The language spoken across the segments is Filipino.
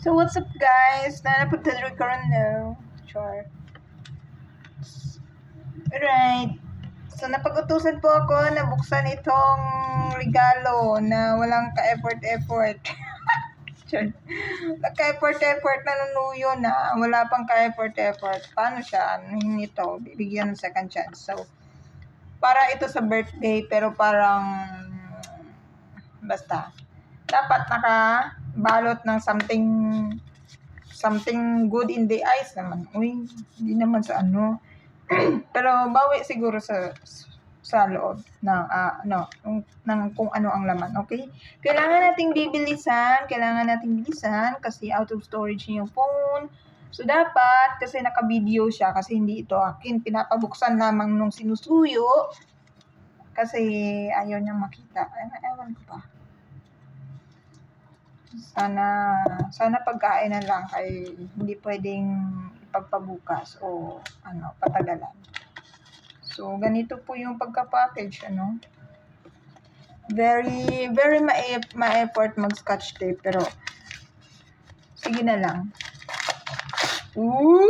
So what's up guys? Nanapunta rin karon no. Sure. Alright. So napag-utusan po ako na buksan itong regalo na walang ka-effort-effort. Sure. Ka-effort-effort na nunuyo na wala pang ka-effort-effort. Paano siya? Ano ito? Bibigyan ng second chance. So, para ito sa birthday pero parang basta dapat nakabalot ng something good in the eyes naman. Uy, hindi naman sa ano. Pero bawi siguro sa loob ng ng kung ano ang laman, okay? Kailangan nating bilisan kasi out of storage yung phone. So dapat kasi naka-video siya kasi hindi ito akin, pinapabuksan lamang nung sinusuyo kasi ayaw niyang makita. Ewan ko pa. Sana pagkain na lang kay hindi pwedeng ipagpabukas o patagalan. So, ganito po yung pagka-package, Very, very ma-effort mag-scotch tape, pero sige na lang. Ooh!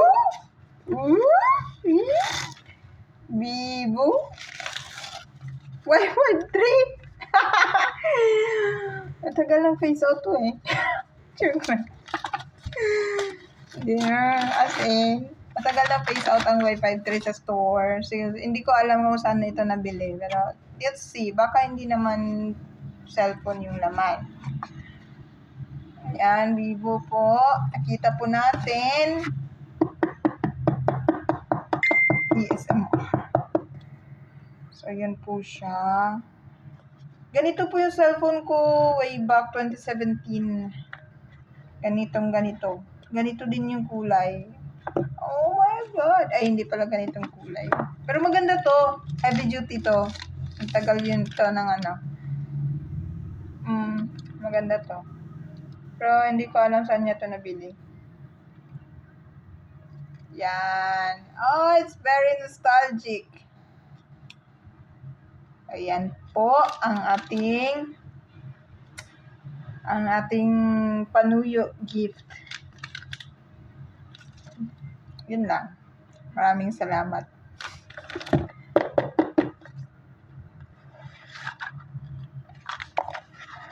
Vivo? Wi-Fi 3? Matagal ng face out to eh. As in, matagal na face out ang Wi-Fi 3 sa store. So, hindi ko alam kung saan ito nabili. Pero, let's see. Baka hindi naman cellphone yung laman. Ayan, Vivo po. Nakita po natin. DSMR. So, ayan po siya. Ganito po yung cellphone ko way back 2017. Ganito. Ganito din yung kulay. Oh my God! Ay, hindi pala ganitong kulay. Pero maganda to. Heavy duty to. Ang tagal yun to ng maganda to. Pero hindi ko alam saan niya to nabili. Yan. Oh, it's very nostalgic. Ayan po ang ating panuyo gift. Yun lang. Maraming salamat.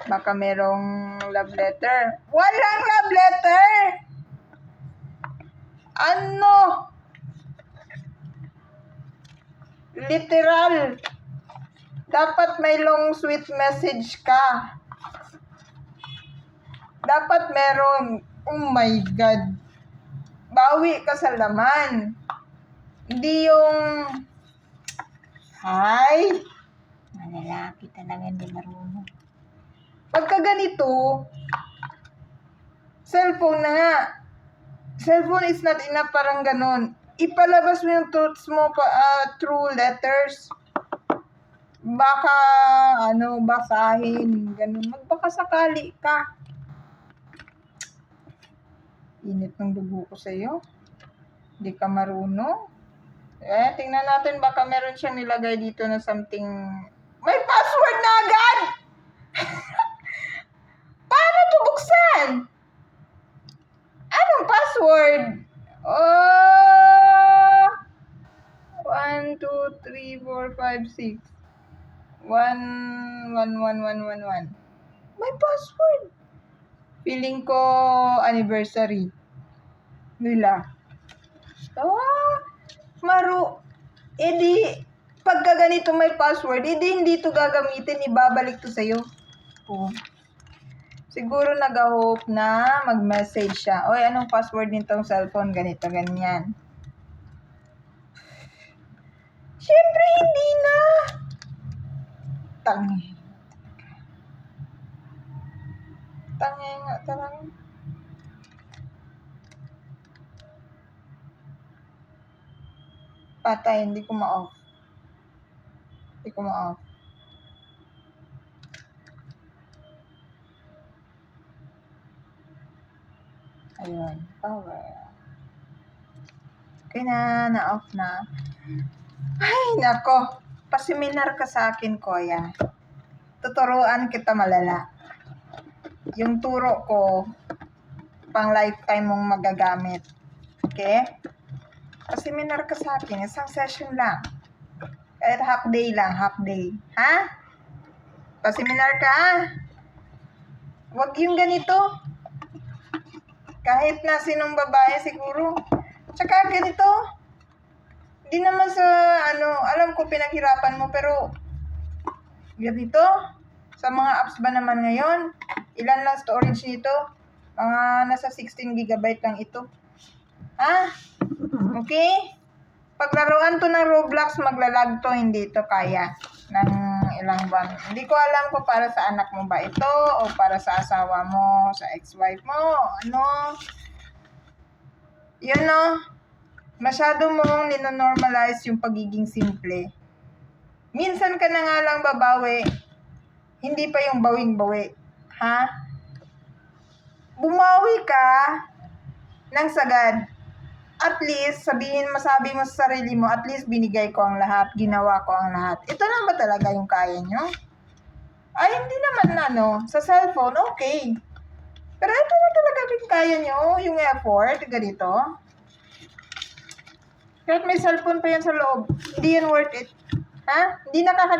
Baka merong love letter. Walang love letter! Ano? Literal. Dapat may long sweet message ka. Dapat meron. Oh my God. Bawi ka sa laman. Hindi yung hi. Malalaki talaga, hindi marunong. Pagka ganito, cellphone na nga. Cellphone is not enough, parang ganon. Ipalabas mo yung thoughts mo through letters. Baka, basahin. Ganon. Magbaka sakali ka. Init ng dugo ko sa'yo. Hindi ka marunong. Tingnan natin, baka meron siyang nilagay dito na something. May password na agad! Paano ito buksan? Anong password? 1, 2, 3, 4, 5, 6. 1, 1, 1, 1, 1, 1. May password. Feeling ko anniversary nila. Edi, pagka ganito may password, hindi ito gagamitin, ibabalik to sa'yo. Siguro nag-hope na mag-message siya. Oy, anong password nitong cellphone? Ganito, ganyan. Siyempre, hindi na. Tangi nga talaga. Patay, hindi ko ma-off. Ayun, power. Okay na-off na. Ay, nako. Paseminar ka sa akin, Kuya. Tuturuan kita malala. Yung turo ko, pang lifetime mong magagamit. Okay? Pa-seminar ka sa akin, isang session lang. Kahit half day lang, half day. Ha? Pa-seminar ka, ha? Huwag yung ganito. Kahit na sinong babae siguro. Tsaka ganito. Hindi naman sa, alam ko pinaghirapan mo, pero ganito. Sa mga apps ba naman ngayon? Ilan lang storage nito? Mga nasa 16 GB lang ito. Ha? Okay? Paglaruan to ng Roblox, maglalag to, hindi to kaya ng ilang buwan. Hindi ko alam kung para sa anak mo ba ito o para sa asawa mo, sa ex-wife mo, Yun masyado mong ninonormalize yung pagiging simple. Minsan ka na nga lang babawi, hindi pa yung bawing-bawi. Ha? Bumawi ka ng sagad. At least, masabi mo sa sarili mo, at least binigay ko ang lahat, ginawa ko ang lahat. Ito lang ba talaga yung kaya nyo? Ay, hindi naman sa cellphone, okay. Pero ito na talaga yung kaya nyo, yung effort, ganito. Kahit may cellphone pa yan sa loob, hindi yan worth it. Ha? Hindi nakaka